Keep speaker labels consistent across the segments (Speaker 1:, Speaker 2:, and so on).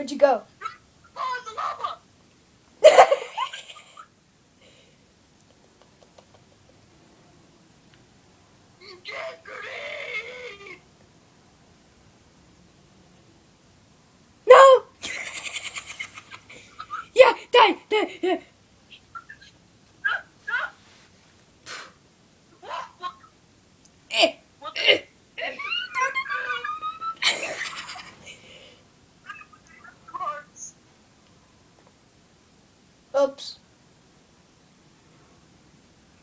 Speaker 1: Where'd you go?
Speaker 2: Oh, it's the lava! Get green!
Speaker 1: No! Yeah, die, yeah. Eh,
Speaker 2: What
Speaker 1: eh.
Speaker 2: cards?
Speaker 1: Oops.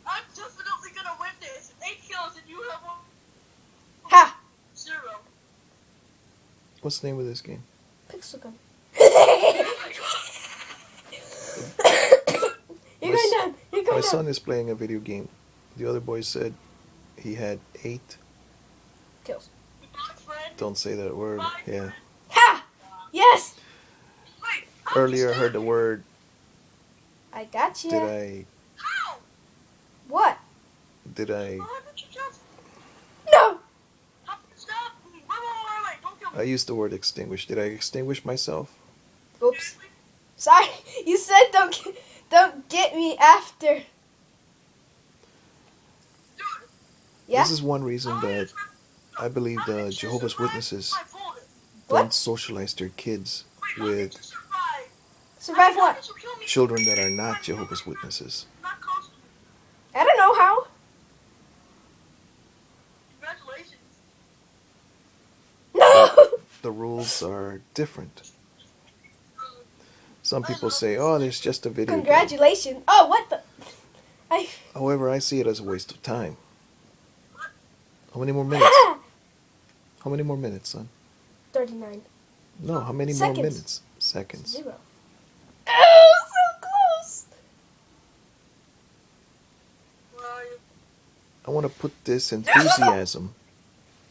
Speaker 2: I'm definitely gonna win this. 8 kills and you have
Speaker 1: Ha!
Speaker 2: 0.
Speaker 3: What's the name of this game?
Speaker 1: Pixel gun.
Speaker 3: My
Speaker 1: You're going
Speaker 3: s-
Speaker 1: down. You're going
Speaker 3: My
Speaker 1: down.
Speaker 3: son is playing a video game. The other boy said he had 8.
Speaker 1: Kills.
Speaker 2: Goodbye, friend.
Speaker 3: Don't say that word.
Speaker 2: Bye,
Speaker 3: Yeah.
Speaker 2: friend.
Speaker 1: Ha! Yes!
Speaker 2: Wait, how did
Speaker 3: Earlier I
Speaker 2: you
Speaker 3: heard the word.
Speaker 1: I got you.
Speaker 2: How?
Speaker 1: What?
Speaker 3: Did I?
Speaker 2: How did you just...
Speaker 1: No!
Speaker 2: How did you stop me? Wait, don't kill me.
Speaker 3: I used the word extinguish. Did I extinguish myself?
Speaker 1: Oops. Sorry. You said don't get me after.
Speaker 2: Dude,
Speaker 1: Yeah?
Speaker 3: This is one reason that I believe the Jehovah's Witnesses
Speaker 2: I pulled it.
Speaker 3: don't
Speaker 1: What?
Speaker 3: socialize their kids
Speaker 2: Wait, how did
Speaker 3: with
Speaker 2: you survive?
Speaker 1: Survive
Speaker 2: How
Speaker 1: what?
Speaker 2: did you kill me?
Speaker 3: children that are not Jehovah's Witnesses.
Speaker 2: Not close to me.
Speaker 1: I don't know how.
Speaker 2: Congratulations.
Speaker 1: No!
Speaker 3: The rules are different. Some people say, oh, there's just a video game.
Speaker 1: Congratulations. Oh, what the?
Speaker 3: However, I see it as a waste of time. How many more minutes? How many more minutes, son?
Speaker 1: 39.
Speaker 3: No, how many
Speaker 1: Seconds.
Speaker 3: more minutes? Seconds.
Speaker 1: 0. Oh, so close.
Speaker 2: Where are you?
Speaker 3: I want to put this enthusiasm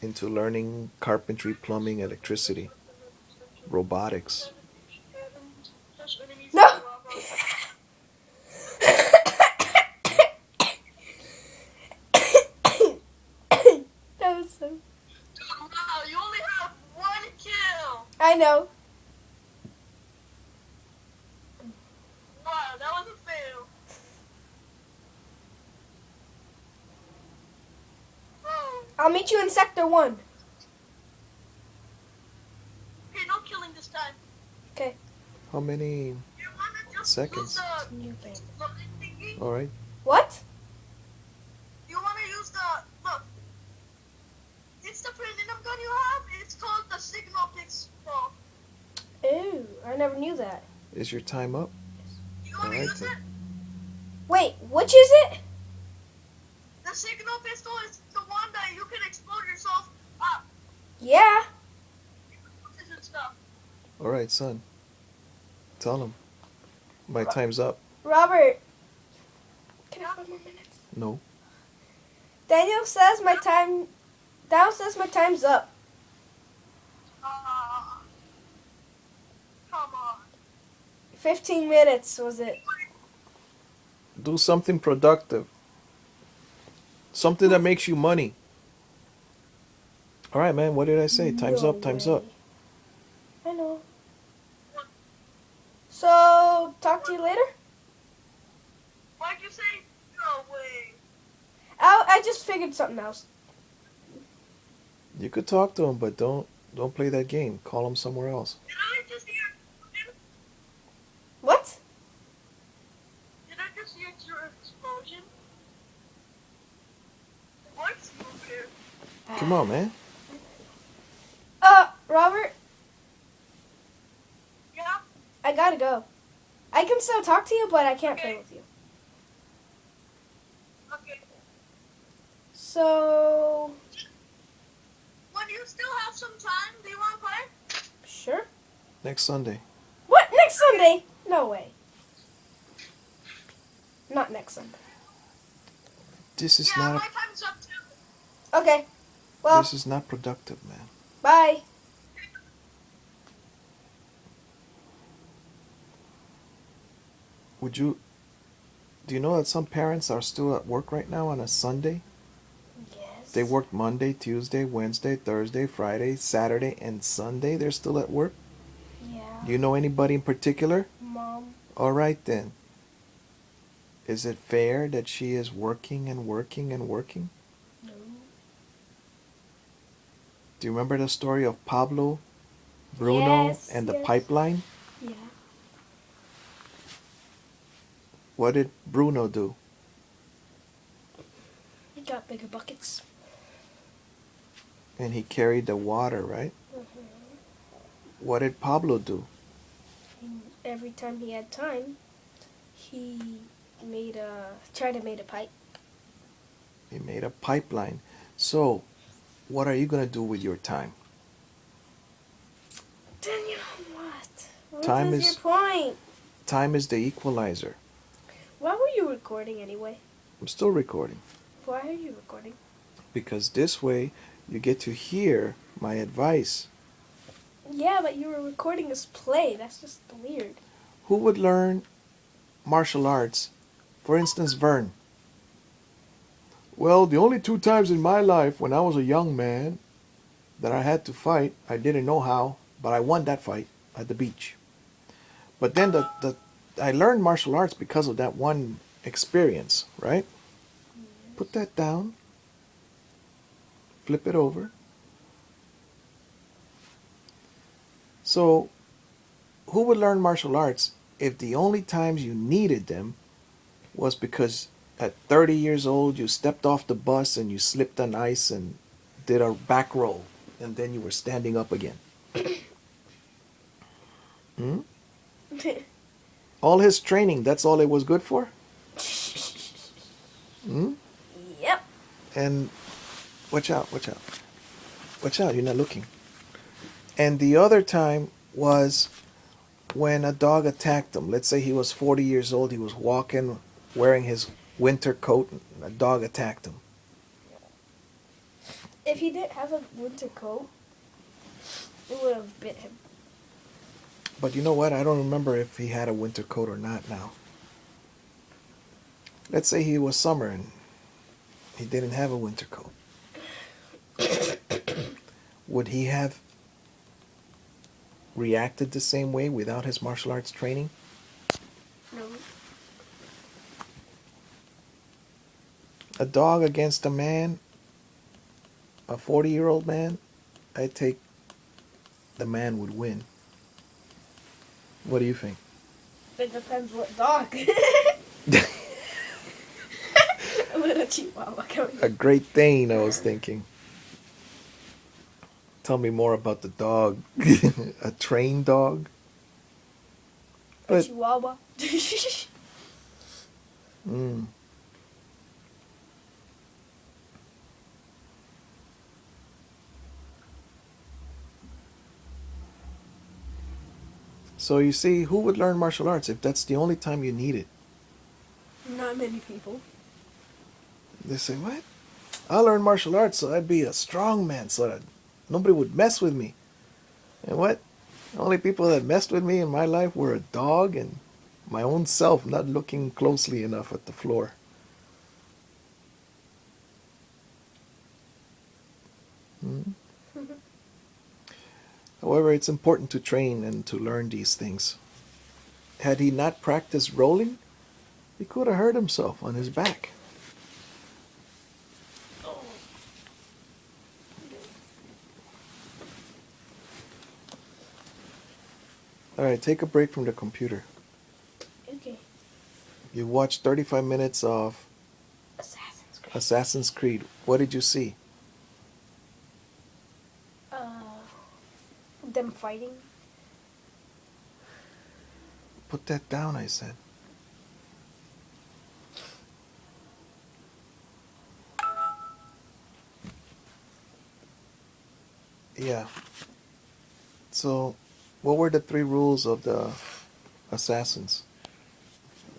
Speaker 3: into learning carpentry, plumbing, electricity, robotics.
Speaker 1: No. That was so.
Speaker 2: Wow, you only have 1 kill.
Speaker 1: I know.
Speaker 2: Wow, that was a fail. Oh,
Speaker 1: I'll meet you in Sector 1.
Speaker 2: okay, no killing this time.
Speaker 1: Okay.
Speaker 3: How many?
Speaker 2: You wanna just
Speaker 3: Seconds.
Speaker 2: use the
Speaker 1: New thing.
Speaker 2: loading thingy?
Speaker 3: All right.
Speaker 1: What?
Speaker 2: You wanna use the look? It's the platinum gun you have. It's called the Signal Pistol.
Speaker 1: Ooh, I never knew that.
Speaker 3: Is your time up?
Speaker 2: You wanna
Speaker 3: Alright
Speaker 2: use
Speaker 3: then.
Speaker 2: it?
Speaker 1: Wait, which is it?
Speaker 2: The Signal Pistol is the one that you can explode yourself up.
Speaker 1: Yeah.
Speaker 2: And stuff.
Speaker 3: All right, son. Tell him. My time's up.
Speaker 1: Robert. Can I have 5 more minutes?
Speaker 3: No.
Speaker 1: Daniel says my time. Daniel says my time's up.
Speaker 2: Come on.
Speaker 1: 15 minutes was it?
Speaker 3: Do something productive. Something that makes you money. All right, man. What did I say? Time's
Speaker 1: No
Speaker 3: up. Time's
Speaker 1: way.
Speaker 3: up.
Speaker 1: I know. So, talk to you later?
Speaker 2: Why'd you say no way?
Speaker 1: I just figured something else.
Speaker 3: You could talk to him, but don't play that game. Call him somewhere else.
Speaker 2: Did I just hear?
Speaker 1: What?
Speaker 2: Did I just hear your explosion? What's over here?
Speaker 3: Come on, man.
Speaker 1: Robert,
Speaker 2: Yeah.
Speaker 1: I gotta go. I can still talk to you, but I can't play with you.
Speaker 2: Okay.
Speaker 1: So,
Speaker 2: When you still have some time, do you want to play?
Speaker 1: sure.
Speaker 3: Next Sunday.
Speaker 1: What? Next Sunday? No way. Not next Sunday.
Speaker 3: This is
Speaker 2: Yeah,
Speaker 3: not.
Speaker 2: my time's up too.
Speaker 1: Okay. Well,
Speaker 3: This is not productive, man.
Speaker 1: bye.
Speaker 3: Would you? Do you know that some parents are still at work right now on a Sunday?
Speaker 1: Yes.
Speaker 3: They worked Monday, Tuesday, Wednesday, Thursday, Friday, Saturday, and Sunday. They're still at work.
Speaker 1: Yeah.
Speaker 3: Do you know anybody in particular?
Speaker 1: Mom.
Speaker 3: All right then. Is it fair that she is working and working and working?
Speaker 1: No.
Speaker 3: Do you remember the story of Pablo, Bruno,
Speaker 1: Yes,
Speaker 3: and the
Speaker 1: yes.
Speaker 3: pipeline?
Speaker 1: Yeah.
Speaker 3: What did Bruno do?
Speaker 1: He got bigger buckets.
Speaker 3: And he carried the water, right?
Speaker 1: Mm-hmm.
Speaker 3: What did Pablo do?
Speaker 1: Every time he had time, he tried to make a pipe.
Speaker 3: He made a pipeline. So, what are you going to do with your time?
Speaker 1: Daniel, what? What
Speaker 3: Time
Speaker 1: is
Speaker 3: is-
Speaker 1: your point?
Speaker 3: Time is the equalizer.
Speaker 1: Why were you recording anyway?
Speaker 3: I'm still recording
Speaker 1: Why are you recording?
Speaker 3: because this way you get to hear my advice.
Speaker 1: Yeah, but you were recording us play. That's just weird.
Speaker 3: Who would learn martial arts? For instance, Vern. Well, the only 2 times in my life when I was a young man that I had to fight, I didn't know how, but I won that fight at the beach. But then I learned martial arts because of that one experience, right? Put that down. Flip it over. So, who would learn martial arts if the only times you needed them was because at 30 years old you stepped off the bus and you slipped on ice and did a back roll and then you were standing up again? Hmm? All his training, that's all it was good for? Hmm?
Speaker 1: Yep.
Speaker 3: And watch out, watch out. Watch out, you're not looking. And the other time was when a dog attacked him. Let's say he was 40 years old, he was walking, wearing his winter coat, and a dog attacked him.
Speaker 1: If he didn't have a winter coat, it would have bit him.
Speaker 3: But you know what? I don't remember if he had a winter coat or not now. Let's say he was summer and he didn't have a winter coat. Would he have reacted the same way without his martial arts training?
Speaker 1: No.
Speaker 3: A dog against a man, a 40-year-old man, I take the man would win. What do you think?
Speaker 1: It depends what dog. A little chihuahua coming.
Speaker 3: A Great Dane, I was thinking. Tell me more about the dog. A trained dog?
Speaker 1: A
Speaker 3: But
Speaker 1: chihuahua.
Speaker 3: mm, so you see, who would learn martial arts if that's the only time you need it?
Speaker 1: Not many people.
Speaker 3: They say, what? I'll learn martial arts so I'd be a strong man so that nobody would mess with me. And what? The only people that messed with me in my life were a dog and my own self not looking closely enough at the floor. Hmm? However, it's important to train and to learn these things. Had he not practiced rolling, he could have hurt himself on his back. All right, take a break from the computer.
Speaker 1: Okay.
Speaker 3: You watched 35 minutes of
Speaker 1: Assassin's Creed.
Speaker 3: Assassin's Creed. What did you see?
Speaker 1: Them fighting.
Speaker 3: Put that down, I said. Yeah. So, what were the 3 rules of the assassins?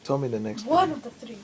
Speaker 3: Tell me the next
Speaker 1: One of the 3.